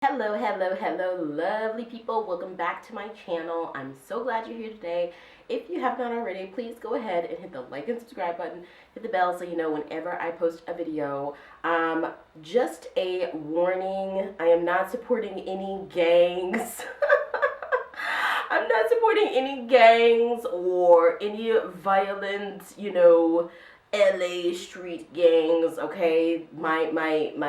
Hello, hello, hello, lovely people. Welcome back to my channel. I'm so glad you're here today. If you have not already, please go ahead and hit the like and subscribe button. Hit the bell so you know whenever I post a video. Just a warning, I am not supporting any gangs. I'm not supporting any gangs or any violent, LA street gangs, okay? My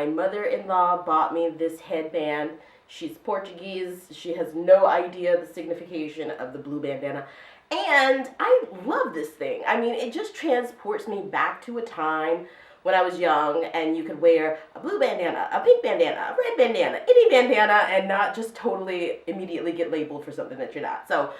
mother-in-law bought me this headband. She's Portuguese. She has no idea the signification of the blue bandana. And I love this thing. I mean, it just transports me back to a time when I was young and you could wear a blue bandana, a pink bandana, a red bandana, any bandana, and not just totally immediately get labeled for something that you're not. So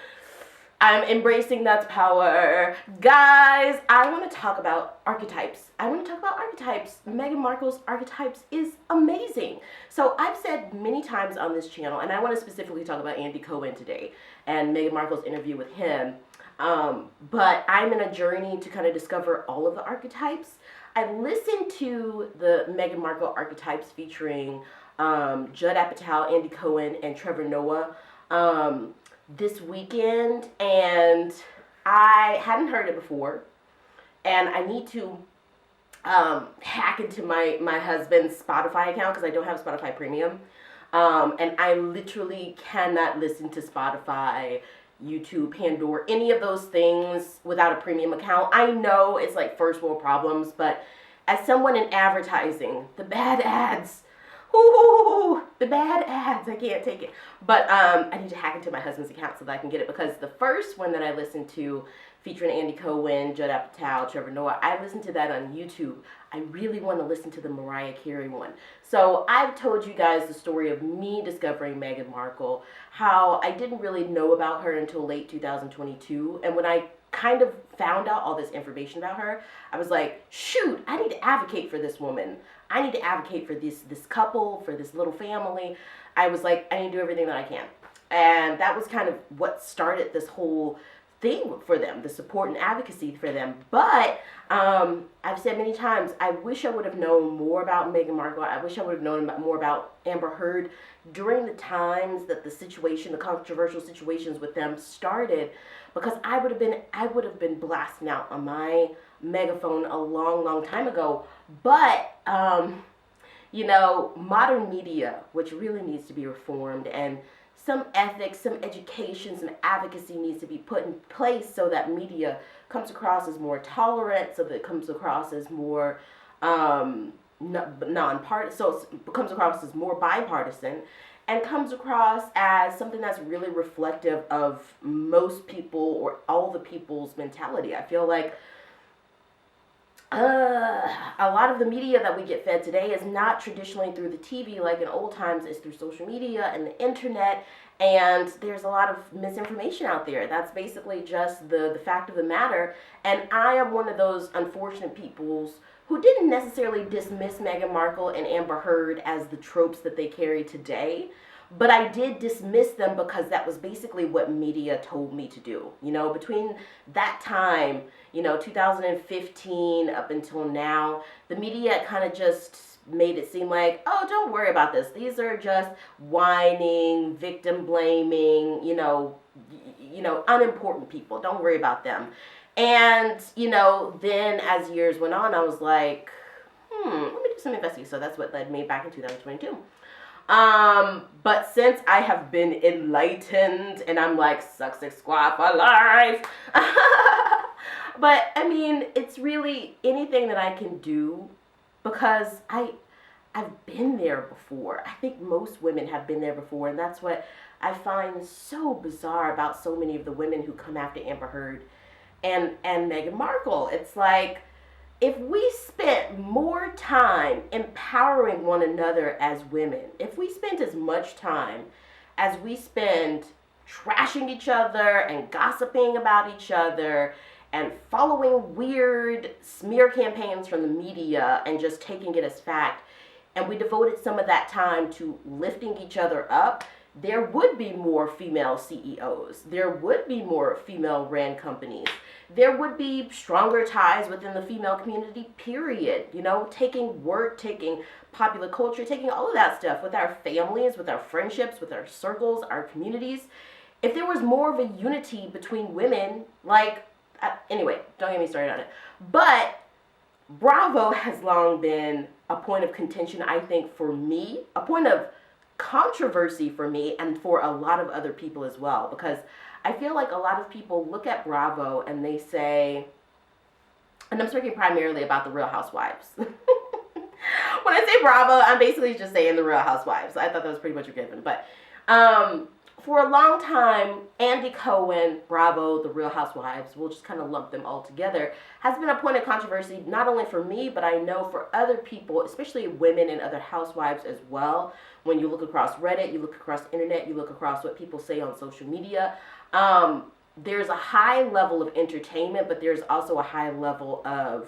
I'm embracing that power. Guys, I want to talk about archetypes. Meghan Markle's Archetypes is amazing. So I've said many times on this channel, and I want to specifically talk about Andy Cohen today and Meghan Markle's interview with him. But I'm in a journey to kind of discover all of the archetypes. I listened to the Meghan Markle Archetypes featuring Judd Apatow, Andy Cohen, and Trevor Noah this weekend, and I hadn't heard it before, and I need to hack into my husband's Spotify account because I don't have Spotify Premium, and I literally cannot listen to Spotify, YouTube, Pandora, any of those things without a premium account. I know it's like first world problems, but as someone in advertising, the bad ads, ooh, the bad ads, I can't take it. But I need to hack into my husband's account so that I can get it, because the first one that I listened to featuring Andy Cohen, Judd Apatow, Trevor Noah, I listened to that on YouTube. I really want to listen to the Mariah Carey one. So I've told you guys the story of me discovering Meghan Markle, how I didn't really know about her until late 2022. And when I kind of found out all this information about her, I was like, shoot, I need to advocate for this woman. I need to advocate for this couple, for this little family. I was like, I need to do everything that I can. And that was kind of what started this whole thing for them, the support and advocacy for them. But I've said many times, I wish I would have known more about Meghan Markle. I wish I would have known more about Amber Heard during the times that the controversial situations with them started, because I would have been blasting out on my megaphone a long time ago. But modern media, which really needs to be reformed, and some ethics, some education, some advocacy needs to be put in place so that media comes across as more tolerant, so that it comes across as more nonpartisan, so it comes across as more bipartisan, and comes across as something that's really reflective of most people or all the people's mentality. I feel like a lot of the media that we get fed today is not traditionally through the TV like in old times. It's through social media and the internet, and there's a lot of misinformation out there. That's basically just the fact of the matter. And I am one of those unfortunate peoples who didn't necessarily dismiss Meghan Markle and Amber Heard as the tropes that they carry today, but I did dismiss them because that was basically what media told me to do. Between that time, 2015 up until now, the media kind of just made it seem like, oh, don't worry about this. These are just whining, victim blaming, unimportant people. Don't worry about them. And, then as years went on, I was like, let me do some investigating. So that's what led me back in 2022. But since I have been enlightened and I'm like, Sussex Squad for life. But I mean, it's really anything that I can do, because I've been there before. I think most women have been there before, and that's what I find so bizarre about so many of the women who come after Amber Heard and Meghan Markle. It's like, if we spent more time empowering one another as women, if we spent as much time as we spend trashing each other and gossiping about each other and following weird smear campaigns from the media and just taking it as fact, and we devoted some of that time to lifting each other up, there would be more female CEOs. There would be more female ran companies. There would be stronger ties within the female community, period. You know, taking work, taking popular culture, taking all of that stuff with our families, with our friendships, with our circles, our communities. If there was more of a unity between women, like, anyway, don't get me started on it. But Bravo has long been a point of contention, I think, for me, a point of controversy for me and for a lot of other people as well, because I feel like a lot of people look at Bravo and they say, and I'm speaking primarily about the Real Housewives. When I say Bravo, I'm basically just saying the Real Housewives. I thought that was pretty much a given, but for a long time, Andy Cohen, Bravo, the Real Housewives, we'll just kind of lump them all together, has been a point of controversy, not only for me, but I know for other people, especially women and other housewives as well. When you look across Reddit, you look across the internet, you look across what people say on social media, there's a high level of entertainment, but there's also a high level of,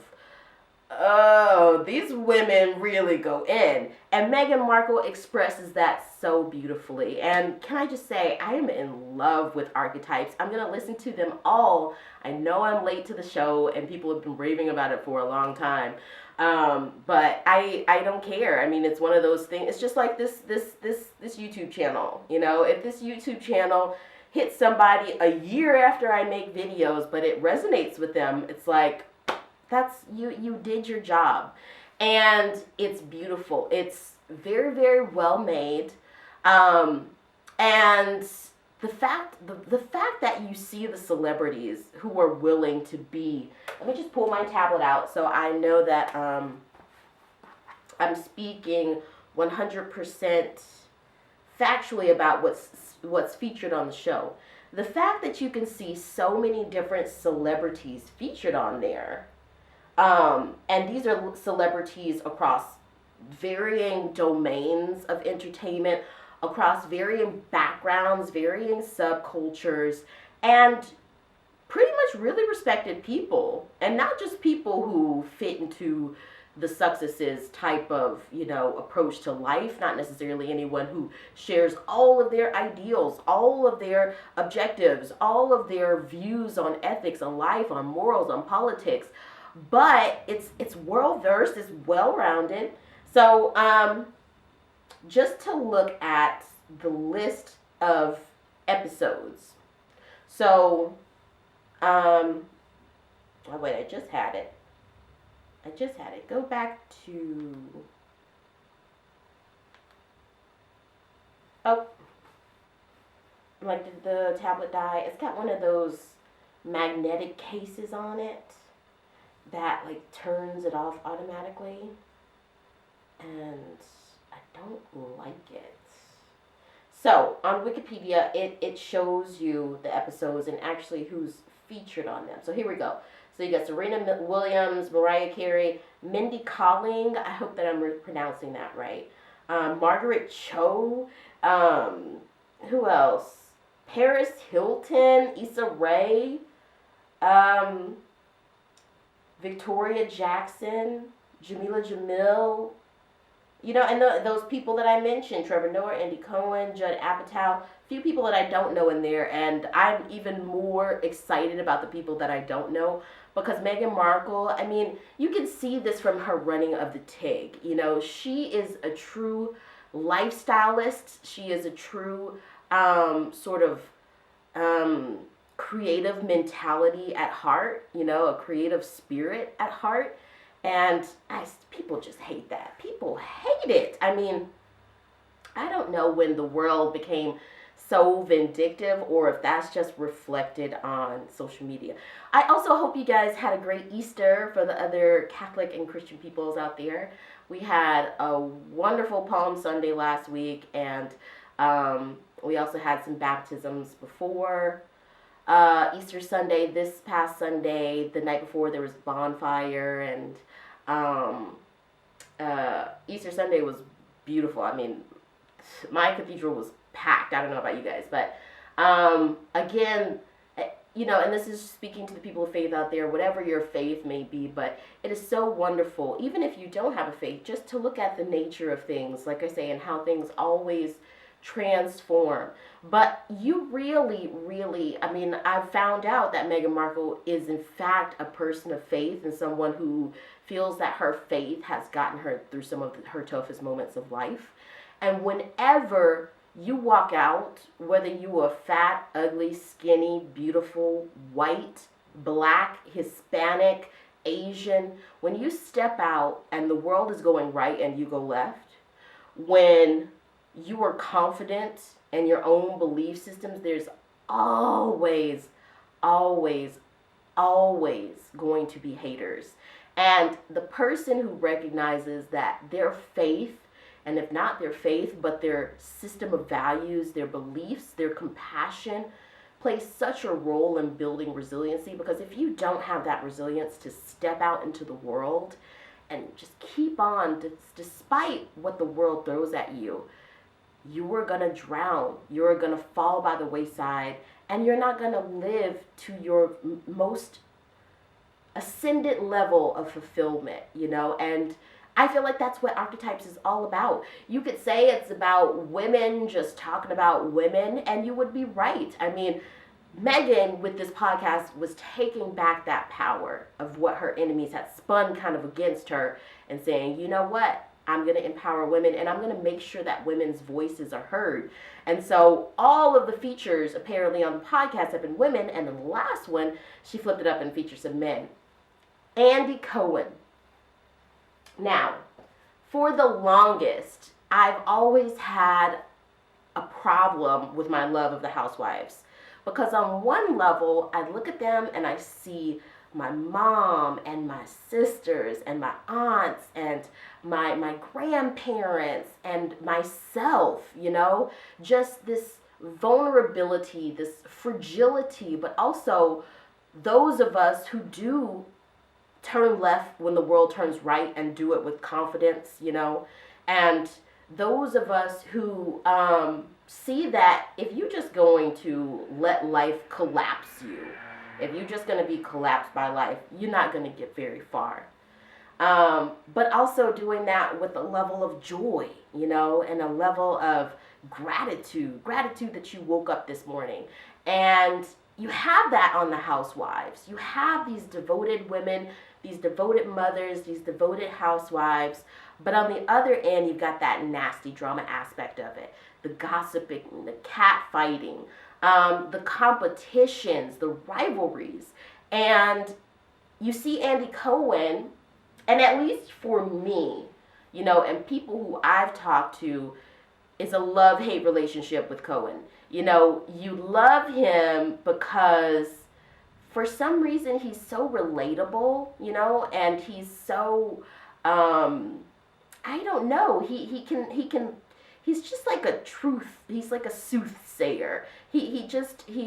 oh, these women really go in. And Meghan Markle expresses that so beautifully. And can I just say, I am in love with Archetypes. I'm going to listen to them all. I know I'm late to the show and people have been raving about it for a long time. But I don't care. I mean, it's one of those things. It's just like this YouTube channel. You know, if this YouTube channel hits somebody a year after I make videos, but it resonates with them, it's like, that's, you did your job. And it's beautiful. It's very, very well made. And the fact that you see the celebrities who are willing to be, let me just pull my tablet out so I know that I'm speaking 100% factually about what's featured on the show. The fact that you can see so many different celebrities featured on there, and these are celebrities across varying domains of entertainment, across varying backgrounds, varying subcultures, and pretty much really respected people. And not just people who fit into the successes type of, you know, approach to life, not necessarily anyone who shares all of their ideals, all of their objectives, all of their views on ethics, on life, on morals, on politics. But it's well-versed, it's well-rounded. So just to look at the list of episodes. So, oh wait, I just had it. Go back to, oh, like, did the tablet die? It's got one of those magnetic cases on it that, like, turns it off automatically, and I don't like it. So, on Wikipedia, it shows you the episodes and actually who's featured on them. So, here we go. So, you got Serena Williams, Mariah Carey, Mindy Kaling, I hope that I'm pronouncing that right, Margaret Cho, who else? Paris Hilton, Issa Rae, Victoria Jackson, Jamila Jamil, you know, and those people that I mentioned, Trevor Noah, Andy Cohen, Judd Apatow, few people that I don't know in there, and I'm even more excited about the people that I don't know, because Meghan Markle, I mean, you can see this from her running of the TIG, you know, she is a true lifestylist, she is a true sort of creative mentality at heart, you know, a creative spirit at heart. And people just hate that. People hate it. I mean, I don't know when the world became so vindictive or if that's just reflected on social media. I also hope you guys had a great Easter for the other Catholic and Christian peoples out there. We had a wonderful Palm Sunday last week, and we also had some baptisms before Easter Sunday. This past Sunday, the night before, there was bonfire, and Easter Sunday was beautiful. I mean, my cathedral was packed. I don't know about you guys, but again, you know, and this is speaking to the people of faith out there, whatever your faith may be, but it is so wonderful, even if you don't have a faith, just to look at the nature of things, like I say, and how things always transform. But you really, I mean, I've found out that Meghan Markle is in fact a person of faith and someone who feels that her faith has gotten her through some of her toughest moments of life. And whenever you walk out, whether you are fat, ugly, skinny, beautiful, white, black, Hispanic, Asian, when you step out and the world is going right and you go left, when you are confident in your own belief systems, there's always, always, always going to be haters. And the person who recognizes that their faith, and if not their faith, but their system of values, their beliefs, their compassion, plays such a role in building resiliency. Because if you don't have that resilience to step out into the world and just keep on, despite what the world throws at you, you are going to drown. You're going to fall by the wayside, and you're not going to live to your most ascendant level of fulfillment, you know. And I feel like that's what Archetypes is all about. You could say it's about women just talking about women, and you would be right. I mean, Meghan with this podcast was taking back that power of what her enemies had spun kind of against her and saying, you know what? I'm going to empower women, and I'm going to make sure that women's voices are heard. And so all of the features apparently on the podcast have been women, and the last one, she flipped it up and featured some men. Andy Cohen. Now, for the longest, I've always had a problem with my love of the Housewives. Because on one level, I look at them and I see my mom and my sisters and my aunts and my grandparents and myself, you know, just this vulnerability, this fragility, but also those of us who do turn left when the world turns right and do it with confidence, you know, and those of us who see that if you're just going to let life collapse you, if you're just going to be collapsed by life, you're not going to get very far. But also doing that with a level of joy, you know, and a level of gratitude that you woke up this morning. And you have that on the Housewives. You have these devoted women, these devoted mothers, these devoted housewives. But on the other end, you've got that nasty drama aspect of it. The gossiping, the cat fighting, the competitions, the rivalries. And you see Andy Cohen, and at least for me, you know, and people who I've talked to, it's a love-hate relationship with Cohen. You know, you love him because for some reason he's so relatable, you know, and he's so, I don't know, he's just like a truth, he's like a soothsayer. He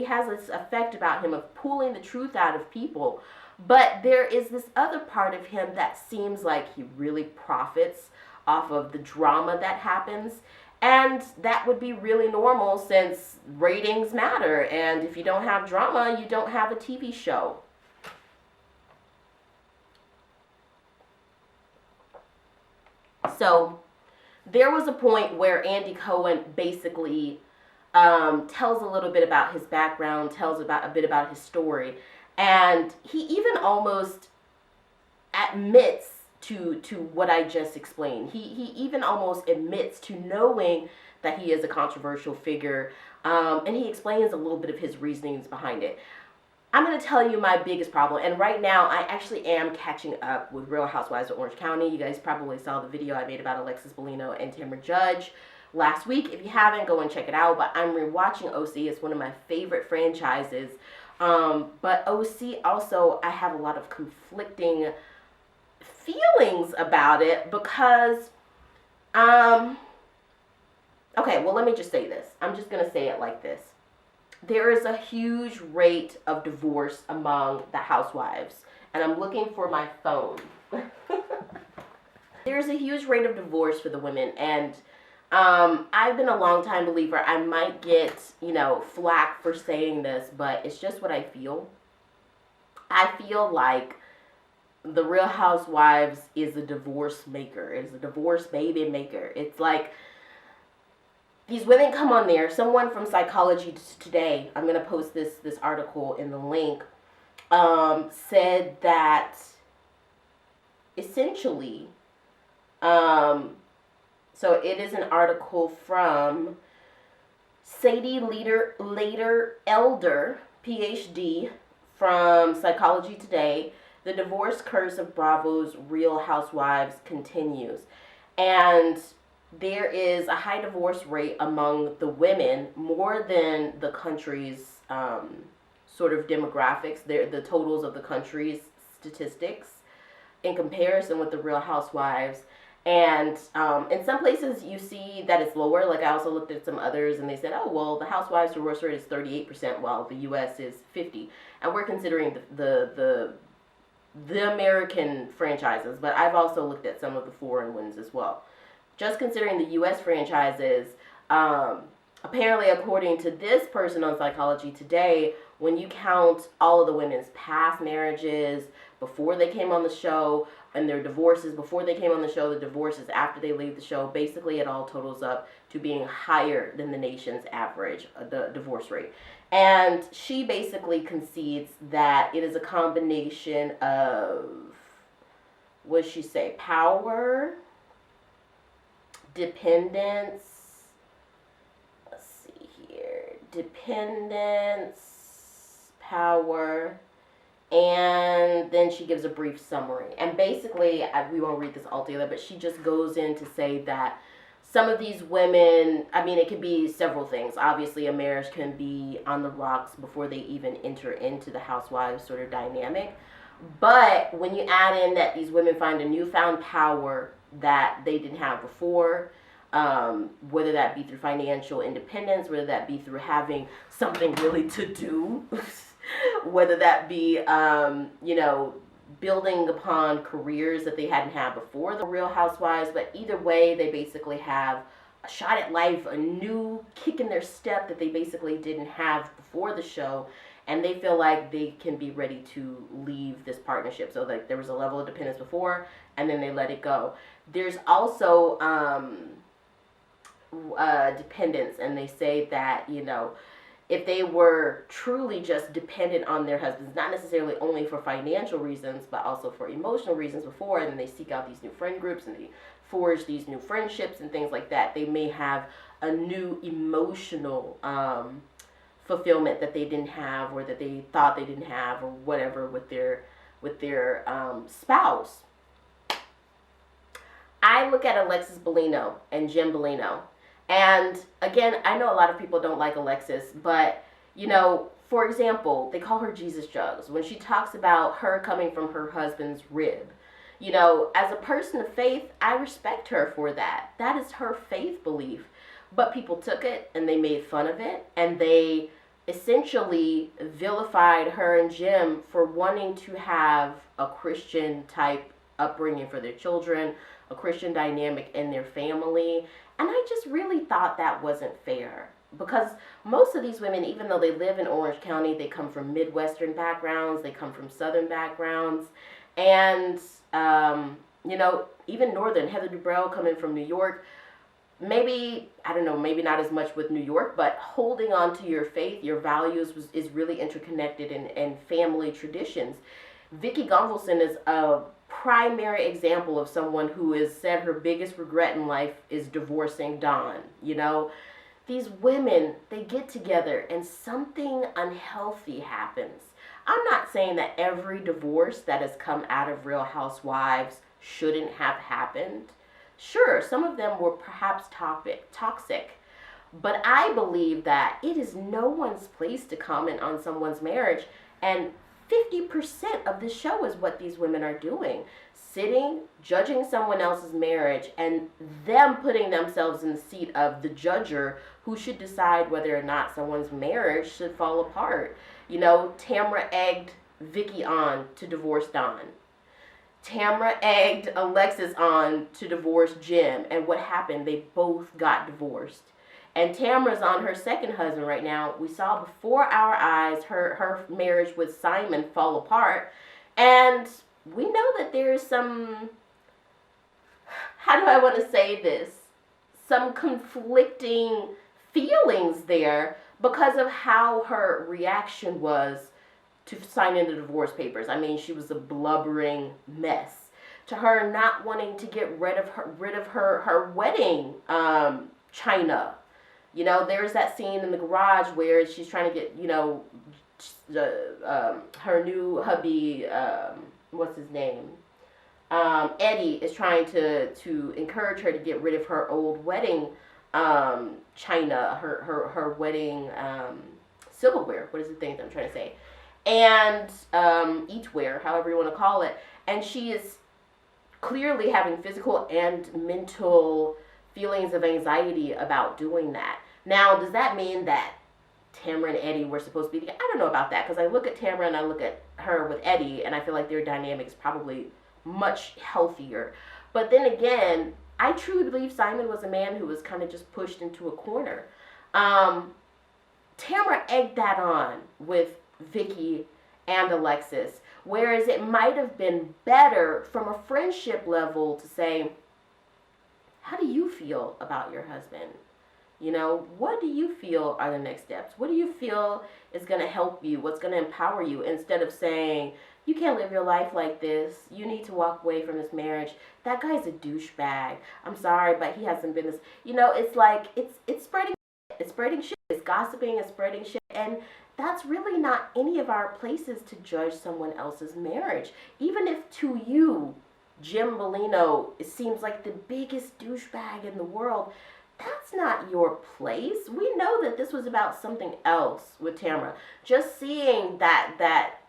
has this effect about him of pulling the truth out of people. But there is this other part of him that seems like he really profits off of the drama that happens. And that would be really normal since ratings matter. And if you don't have drama, you don't have a TV show. So there was a point where Andy Cohen basically tells a little bit about his background, tells a bit about his story. And he even almost admits to what I just explained. He even almost admits to knowing that he is a controversial figure, and he explains a little bit of his reasonings behind it. I'm going to tell you my biggest problem, and right now I actually am catching up with Real Housewives of Orange County. You guys probably saw the video I made about Alexisbellino and Tamrajudge last week. If you haven't, go and check it out, but I'm rewatching OC. It's one of my favorite franchises, but OC also, I have a lot of conflicting feelings about it because, okay, well, let me just say this. I'm just going to say it like this. There is a huge rate of divorce among the housewives, and I'm looking for my phone. There's a huge rate of divorce for the women, and I've been a long time believer. I might get, you know, flack for saying this, but it's just what I feel. I feel like the Real Housewives is a divorce maker. It's a divorce baby maker. It's like these women come on there. Someone from Psychology Today, I'm going to post this article in the link, said that essentially, so it is an article from Sadie Elder, PhD, from Psychology Today. The divorce curse of Bravo's Real Housewives continues. And there is a high divorce rate among the women, more than the country's sort of demographics, the totals of the country's statistics in comparison with the Real Housewives. And in some places you see that it's lower. Like I also looked at some others and they said, oh, well, the Housewives divorce rate is 38% while the U.S. is 50%. And we're considering the American franchises, but I've also looked at some of the foreign ones as well. Just considering the U.S. franchises, apparently according to this person on Psychology Today, when you count all of the women's past marriages before they came on the show, and their divorces before they came on the show, the divorces after they leave the show, basically it all totals up to being higher than the nation's average, the divorce rate. And she basically concedes that it is a combination of, what did she say, power, dependence, let's see here, dependence, power, and then she gives a brief summary. And basically, we won't read this all together, but she just goes in to say that some of these women, I mean, it could be several things. Obviously, a marriage can be on the rocks before they even enter into the housewives sort of dynamic. But when you add in that these women find a newfound power that they didn't have before, whether that be through financial independence, whether that be through having something really to do, whether that be, building upon careers that they hadn't had before the Real Housewives. But either way, they basically have a shot at life, a new kick in their step that they basically didn't have before the show. And they feel like they can be ready to leave this partnership. So like there was a level of dependence before, and then they let it go. There's also dependence, and they say that, if they were truly just dependent on their husbands, not necessarily only for financial reasons, but also for emotional reasons before, and then they seek out these new friend groups and they forge these new friendships and things like that, they may have a new emotional fulfillment that they didn't have, or that they thought they didn't have, or whatever, with their spouse. I look at Alexisbellino and Jim Bellino. And again, I know a lot of people don't like Alexis, but, for example, they call her Jesus Jugs. When she talks about her coming from her husband's rib, as a person of faith, I respect her for that. That is her faith belief. But people took it and they made fun of it, and they essentially vilified her and Jim for wanting to have a Christian type upbringing for their children, a Christian dynamic in their family. And I just really thought that wasn't fair, because most of these women, even though they live in Orange County, they come from Midwestern backgrounds, they come from Southern backgrounds, and, even Northern, Heather Dubrow coming from New York, maybe, I don't know, maybe not as much with New York, but holding on to your faith, your values is really interconnected in family traditions. Vickigunvalson is a primary example of someone who has said her biggest regret in life is divorcing Don. These women, they get together and something unhealthy happens. I'm not saying that every divorce that has come out of Real Housewives shouldn't have happened. Sure, some of them were perhaps toxic, but I believe that it is no one's place to comment on someone's marriage, and 50% of the show is what these women are doing. Sitting, judging someone else's marriage, and them putting themselves in the seat of the judger who should decide whether or not someone's marriage should fall apart. Tamra egged Vicki on to divorce Don. Tamra egged Alexis on to divorce Jim. And what happened? They both got divorced. And Tamra's on her second husband right now. We saw before our eyes her marriage with Simon fall apart. And we know that there's some, how do I want to say this? Some conflicting feelings there because of how her reaction was to signing the divorce papers. I mean, she was a blubbering mess. To her not wanting to get rid of her wedding china. You know, there's that scene in the garage where she's trying to get, you know, her new hubby, what's his name? Eddie is trying to encourage her to get rid of her old wedding china, her wedding silverware. What is the thing that I'm trying to say? And eatware, however you want to call it. And she is clearly having physical and mental feelings of anxiety about doing that. Now, does that mean that Tamra and Eddie were supposed to be together? I don't know about that, because I look at Tamra and I look at her with Eddie, and I feel like their dynamic is probably much healthier. But then again, I truly believe Simon was a man who was kind of just pushed into a corner. Tamra egged that on with Vicky and Alexis, whereas it might have been better from a friendship level to say, how do you feel about your husband? You know, what do you feel are the next steps? What do you feel is going to help you? What's going to empower you? Instead of saying, you can't live your life like this. You need to walk away from this marriage. That guy's a douchebag. I'm sorry, but he hasn't been this. You know, it's like, it's spreading shit. It's spreading shit. It's gossiping. It's spreading shit. And that's really not any of our places to judge someone else's marriage. Even if to you, Jim Bellino, it seems like the biggest douchebag in the world, that's not your place. We know that this was about something else with Tamra. Just seeing that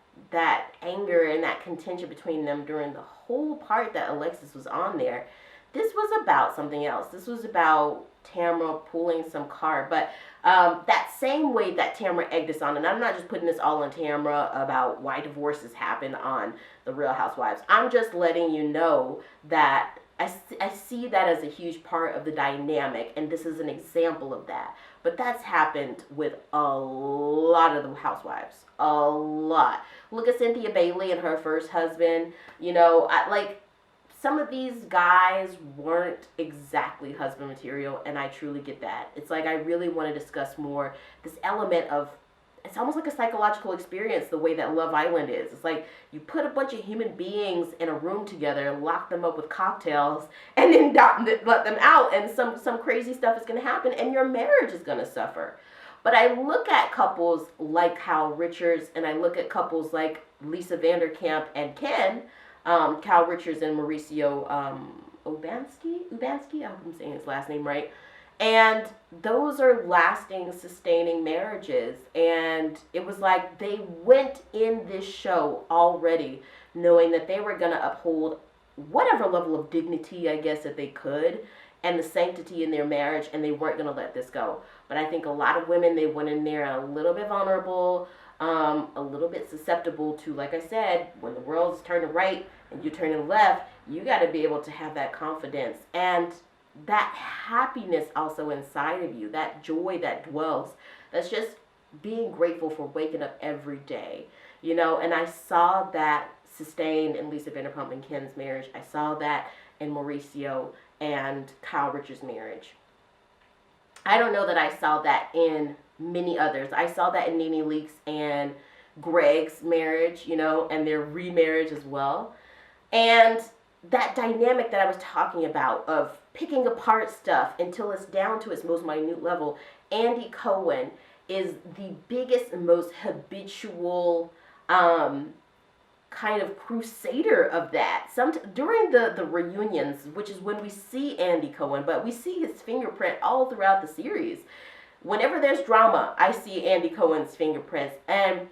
anger and that contention between them during the whole part that Alexis was on there, this was about something else. This was about Tamra pulling some card. But that same way that Tamra egged us on, and I'm not just putting this all on Tamra about why divorces happen on The Real Housewives. I'm just letting you know that I see that as a huge part of the dynamic, and this is an example of that. But that's happened with a lot of the housewives. A lot. Look at Cynthia Bailey and her first husband. You know, some of these guys weren't exactly husband material, and I truly get that. It's like I really want to discuss more this element of, it's almost like a psychological experience the way that Love Island is. It's like you put a bunch of human beings in a room together, lock them up with cocktails, and then let them out, and some crazy stuff is going to happen, and your marriage is going to suffer. But I look at couples like Kyle Richards, and I look at couples like Lisavanderpump and Ken, Kyle Richards and Mauricio Ubansky, I hope I'm saying his last name right. And those are lasting, sustaining marriages. And it was like they went in this show already knowing that they were going to uphold whatever level of dignity, I guess, that they could, and the sanctity in their marriage, and they weren't going to let this go. But I think a lot of women, they went in there a little bit vulnerable, a little bit susceptible to, like I said, when the world's turning right and you're turning left, you got to be able to have that confidence and that happiness also inside of you, that joy that dwells, that's just being grateful for waking up every day, you know. And I saw that sustained in Lisavanderpump and Ken's marriage. I saw that in Mauricio and Kyle Richards' marriage. I don't know that I saw that in many others. I saw that in neneleakes and Greg's marriage, you know, and their remarriage as well. And that dynamic that I was talking about of picking apart stuff until it's down to its most minute level. Andy Cohen is the biggest and most habitual kind of crusader of that. During the reunions, which is when we see Andy Cohen, but we see his fingerprint all throughout the series. Whenever there's drama, I see Andy Cohen's fingerprints. And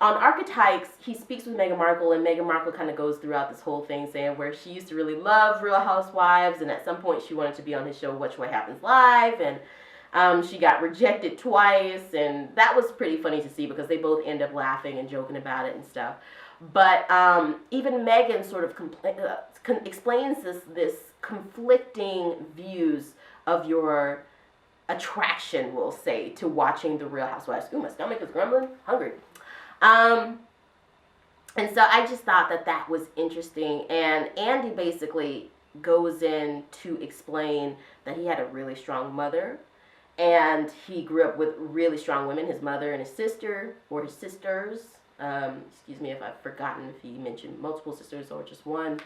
on Archetypes, he speaks with Meghan Markle, and Meghan Markle kind of goes throughout this whole thing saying where she used to really love Real Housewives, and at some point she wanted to be on his show, Watch What Happens Live, and she got rejected twice, and that was pretty funny to see because they both end up laughing and joking about it and stuff. But even Meghan sort of explains this conflicting views of your attraction, we'll say, to watching The Real Housewives. Ooh, my stomach is grumbling, hungry. And so I just thought that was interesting. And Andy basically goes in to explain that he had a really strong mother And he grew up with really strong women, his mother and his sister, or his sisters. Excuse me if I've forgotten if he mentioned multiple sisters or just one.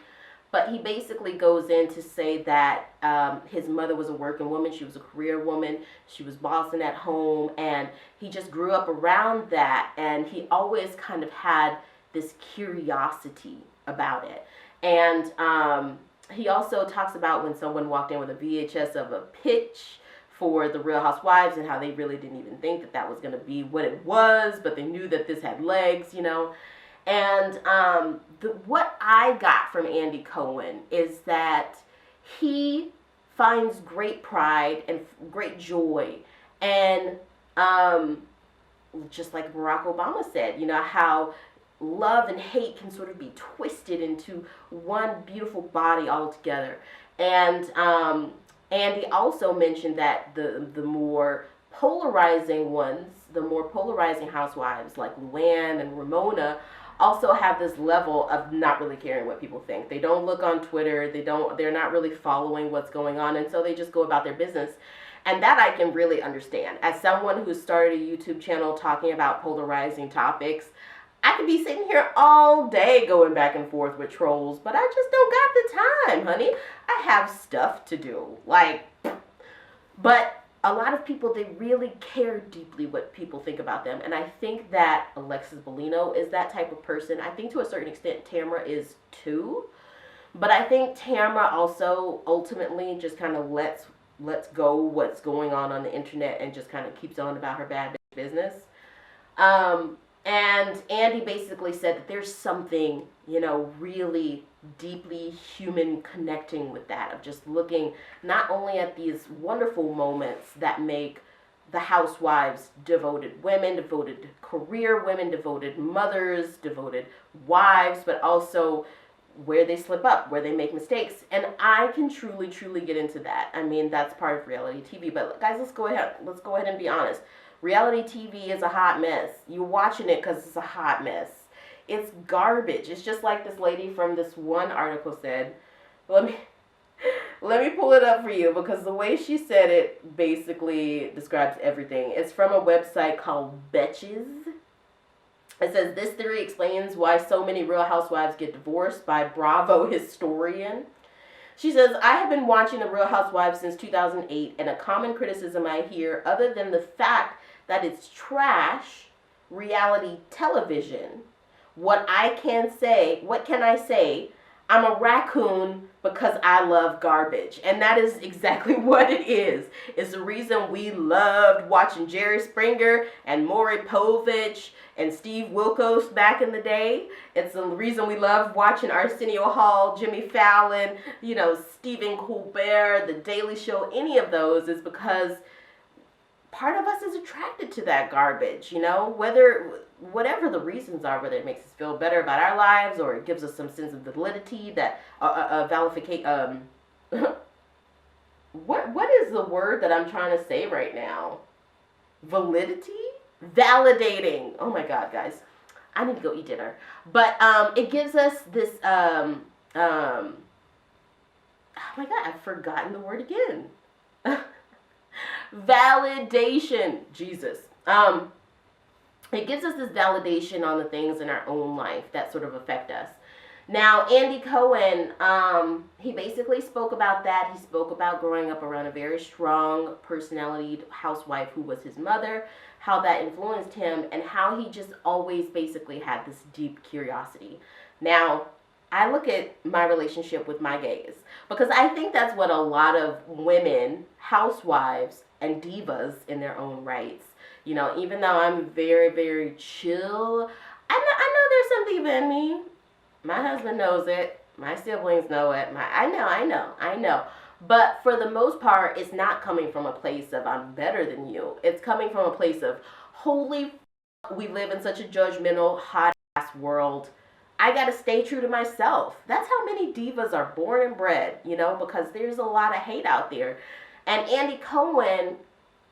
But he basically goes in to say that his mother was a working woman. She was a career woman. She was bossing at home. And he just grew up around that. And he always kind of had this curiosity about it. And he also talks about when someone walked in with a VHS of a pitch for the Real Housewives and how they really didn't even think that that was going to be what it was, but they knew that this had legs, you know. And what I got from Andy Cohen is that he finds great pride and great joy. And just like Barack Obama said, you know, how love and hate can sort of be twisted into one beautiful body altogether. And Andy also mentioned that the more polarizing ones, the more polarizing housewives like Luann and Ramona also have this level of not really caring what people think. They don't look on Twitter, they're not really following what's going on, and so they just go about their business. And that I can really understand. As someone who started a YouTube channel talking about polarizing topics, I could be sitting here all day going back and forth with trolls, but I just don't got the time, honey. I have stuff to do. But a lot of people, they really care deeply what people think about them. And I think that Alexisbellino is that type of person. I think to a certain extent Tamra is too. But I think Tamra also ultimately just kind of lets go what's going on the internet and just kind of keeps on about her bad business. And Andy basically said that there's something, you know, really deeply human connecting with that, of just looking not only at these wonderful moments that make the housewives devoted women, devoted career women, devoted mothers, devoted wives, but also where they slip up, where they make mistakes. And I can truly, truly get into that. I mean, that's part of reality TV. But guys, let's go ahead and be honest. Reality TV is a hot mess. You're watching it because it's a hot mess. It's garbage. It's just like this lady from this one article said. Let me pull it up for you, because the way she said it basically describes everything. It's from a website called Betches. It says, this theory explains why so many Real Housewives get divorced, by Bravo historian. She says, I have been watching The Real Housewives since 2008, and a common criticism I hear, other than the fact that it's trash reality television, what can I say? I'm a raccoon because I love garbage. And that is exactly what it is. It's the reason we loved watching Jerry Springer and Maury Povich and Steve Wilkos back in the day. It's the reason we loved watching Arsenio Hall, Jimmy Fallon, you know, Stephen Colbert, The Daily Show. Any of those is because part of us is attracted to that garbage, you know, whatever the reasons are, whether it makes us feel better about our lives or it gives us some sense of validity, that what is the word that I'm trying to say right now? Validity? Validating. Oh my God, guys. I need to go eat dinner. But it gives us this oh my God, I've forgotten the word again. Validation. Jesus. It gives us this validation on the things in our own life that sort of affect us. Now, Andy Cohen, he basically spoke about that. He spoke about growing up around a very strong personality housewife who was his mother, how that influenced him, and how he just always basically had this deep curiosity. Now, I look at my relationship with my gays, because I think that's what a lot of women, housewives, and divas in their own rights, you know, even though I'm very, very chill, I know there's some diva in me. My husband knows it. My siblings know it. I know. But for the most part, it's not coming from a place of I'm better than you. It's coming from a place of, holy we live in such a judgmental, hot-ass world. I got to stay true to myself. That's how many divas are born and bred, you know, because there's a lot of hate out there. And Andy Cohen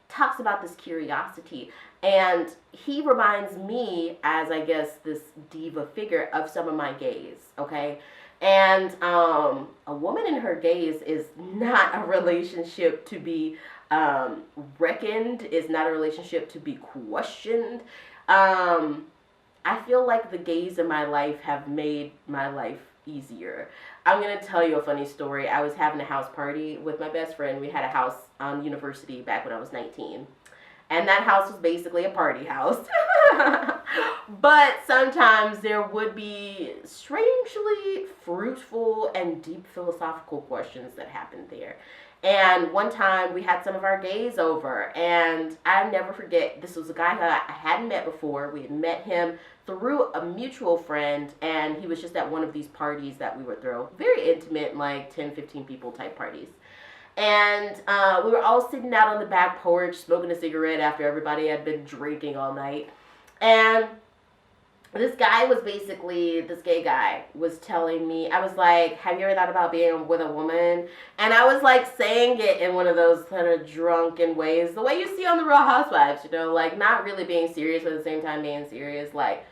talks about this curiosity, and he reminds me, as I guess this diva figure, of some of my gays, okay? And a woman in her gaze is not a relationship to be Reckoned is not a relationship to be questioned. I feel like the gays in my life have made my life easier. I'm gonna tell you a funny story. I was having a house party with my best friend. We had a house on university back when I was 19. And that house was basically a party house. But sometimes there would be strangely fruitful and deep philosophical questions that happened there. And one time we had some of our gays over, and I never forget, this was a guy who I hadn't met before. We had met him through a mutual friend, and he was just at one of these parties that we would throw. Very intimate, like 10, 15 people type parties. And we were all sitting out on the back porch smoking a cigarette after everybody had been drinking all night. And this gay guy was telling me, I was like, have you ever thought about being with a woman? And I was like saying it in one of those kind of drunken ways, the way you see on the Real Housewives, you know, like not really being serious but at the same time being serious, like,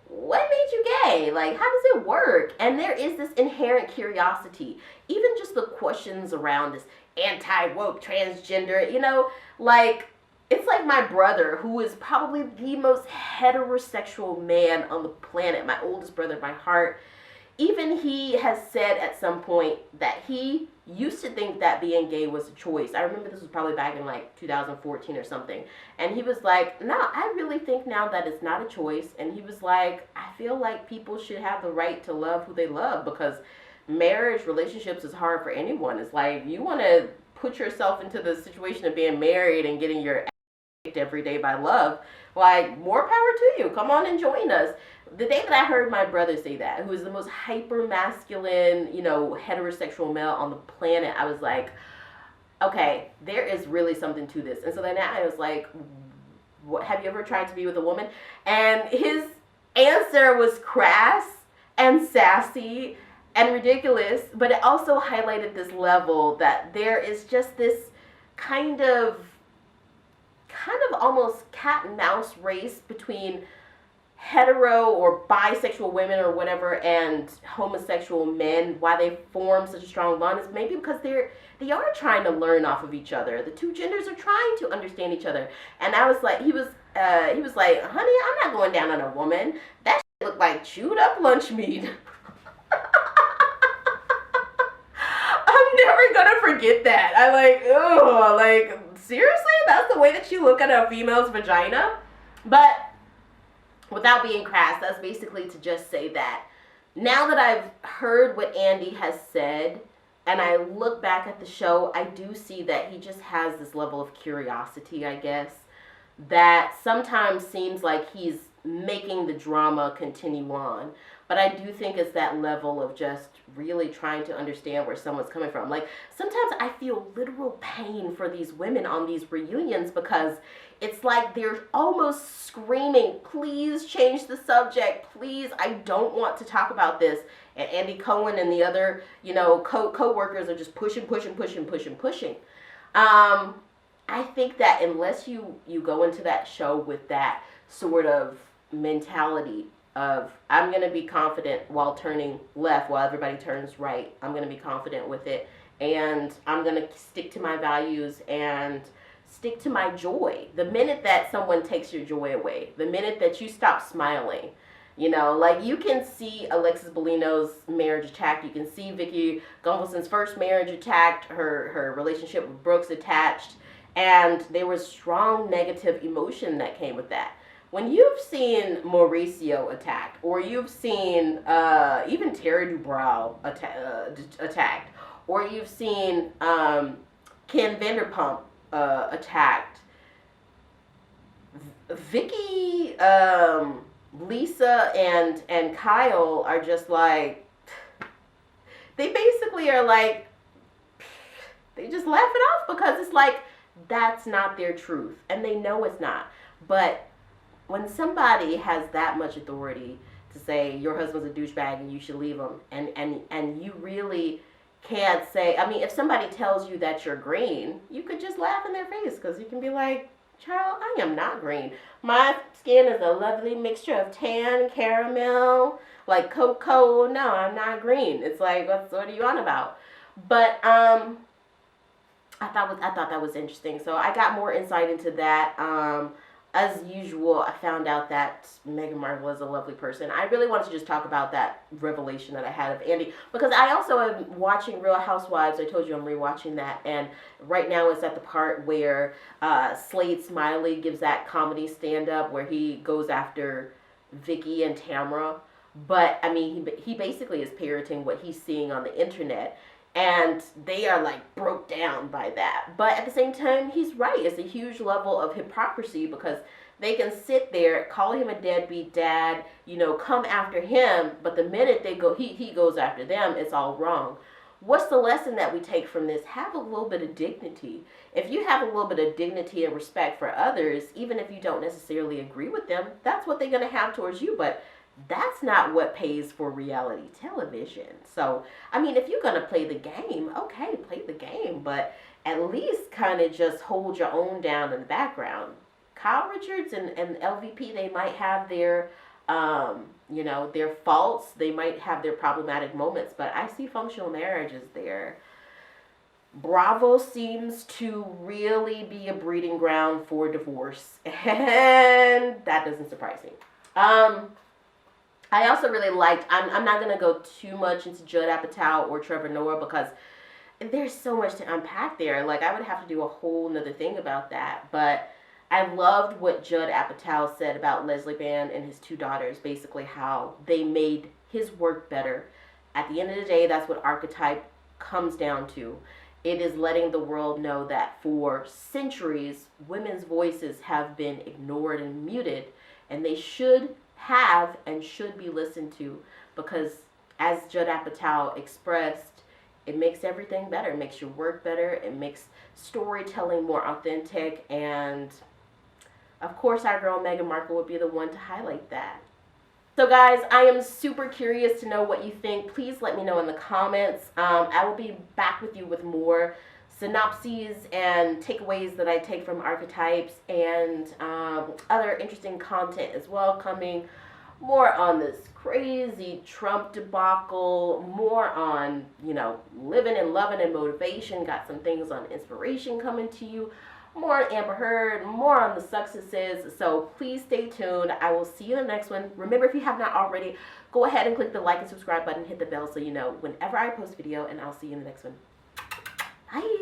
what made you gay? Like, how does it work? And there is this inherent curiosity, even just the questions around this anti-woke transgender, you know, like, it's like my brother, who is probably the most heterosexual man on the planet, my oldest brother by heart. Even he has said at some point that he used to think that being gay was a choice. I remember this was probably back in like 2014 or something. And he was like, no, I really think now that it's not a choice. And he was like, I feel like people should have the right to love who they love, because marriage, relationships is hard for anyone. It's like, you want to put yourself into the situation of being married and getting your every day by love, like, more power to you. Come on and join us. The day that I heard my brother say that, who is the most hyper masculine, you know, heterosexual male on the planet, I was like, okay, there is really something to this. And so then I was like, what, have you ever tried to be with a woman? And his answer was crass and sassy and ridiculous, but it also highlighted this level that there is just this kind of almost cat and mouse race between hetero or bisexual women or whatever and homosexual men. Why they form such a strong bond is maybe because they are trying to learn off of each other. The two genders are trying to understand each other. And I was like, he was like, honey, I'm not going down on a woman. That shit looked like chewed up lunch meat. I'm never gonna forget that. I like, oh, like, seriously? That's the way that you look at a female's vagina? But without being crass, that's basically to just say that now that I've heard what Andy has said and I look back at the show, I do see that he just has this level of curiosity, I guess, that sometimes seems like he's making the drama continue on. But I do think it's that level of just really trying to understand where someone's coming from. Like, sometimes I feel literal pain for these women on these reunions, because it's like they're almost screaming, please change the subject, please, I don't want to talk about this. And Andy Cohen and the other, you know, co-workers are just pushing. I think that unless you go into that show with that sort of mentality of, I'm going to be confident while turning left while everybody turns right. I'm going to be confident with it. And I'm going to stick to my values and stick to my joy. The minute that someone takes your joy away, the minute that you stop smiling, you know, like, you can see Alexisbellino's marriage attacked. You can see vickigunvalson's first marriage attacked, her relationship with Brooks attached. And there was strong negative emotion that came with that. When you've seen Mauricio attacked, or you've seen even Terry Dubrow attacked, or you've seen Ken Vanderpump attacked, Vicky, Lisa, and Kyle are just like, they basically are like, they just laugh it off, because it's like, that's not their truth, and they know it's not. But when somebody has that much authority to say your husband's a douchebag and you should leave him, and you really can't say, I mean, if somebody tells you that you're green, you could just laugh in their face, because you can be like, child, I am not green. My skin is a lovely mixture of tan, caramel, like cocoa. No, I'm not green. It's like, what are you on about? But I thought that was interesting. So I got more insight into that. As usual, I found out that Meghan Markle is a lovely person. I really wanted to just talk about that revelation that I had of Andy, because I also am watching Real Housewives. I told you I'm rewatching that, and right now it's at the part where Slade Smiley gives that comedy stand-up where he goes after Vicky and Tamra. But, I mean, he basically is parroting what he's seeing on the internet. And they are like broke down by that. But at the same time, he's right. It's a huge level of hypocrisy, because they can sit there, call him a deadbeat dad, you know, come after him. But the minute they go, he goes after them, it's all wrong. What's the lesson that we take from this? Have a little bit of dignity. If you have a little bit of dignity and respect for others, even if you don't necessarily agree with them, that's what they're going to have towards you. But that's not what pays for reality television. So, I mean, if you're going to play the game, okay, play the game, but at least kind of just hold your own down in the background. Kylerichards and LVP, they might have their, you know, their faults. They might have their problematic moments, but I see functional marriages there. Bravo seems to really be a breeding ground for divorce, and that doesn't surprise me. I also really liked, I'm not going to go too much into Judd Apatow or Trevor Noah, because there's so much to unpack there. Like, I would have to do a whole nother thing about that. But I loved what Judd Apatow said about Leslie Vann and his two daughters, basically how they made his work better. At the end of the day, that's what Archetype comes down to. It is letting the world know that for centuries, women's voices have been ignored and muted, and they should have and should be listened to, because as Judd Apatow expressed, it makes everything better. It makes your work better. It makes storytelling more authentic. And of course, our girl Meghan Markle would be the one to highlight that. So guys, I am super curious to know what you think. Please let me know in the comments. I will be back with you with more synopses and takeaways that I take from Archetypes, and other interesting content as well coming. More on this crazy Trump debacle, more on, you know, living and loving and motivation. Got some things on inspiration coming to you. More on Amber Heard, more on the successes. So please stay tuned. I will see you in the next one. Remember, if you have not already, go ahead and click the like and subscribe button, hit the bell so you know whenever I post video, and I'll see you in the next one. Bye.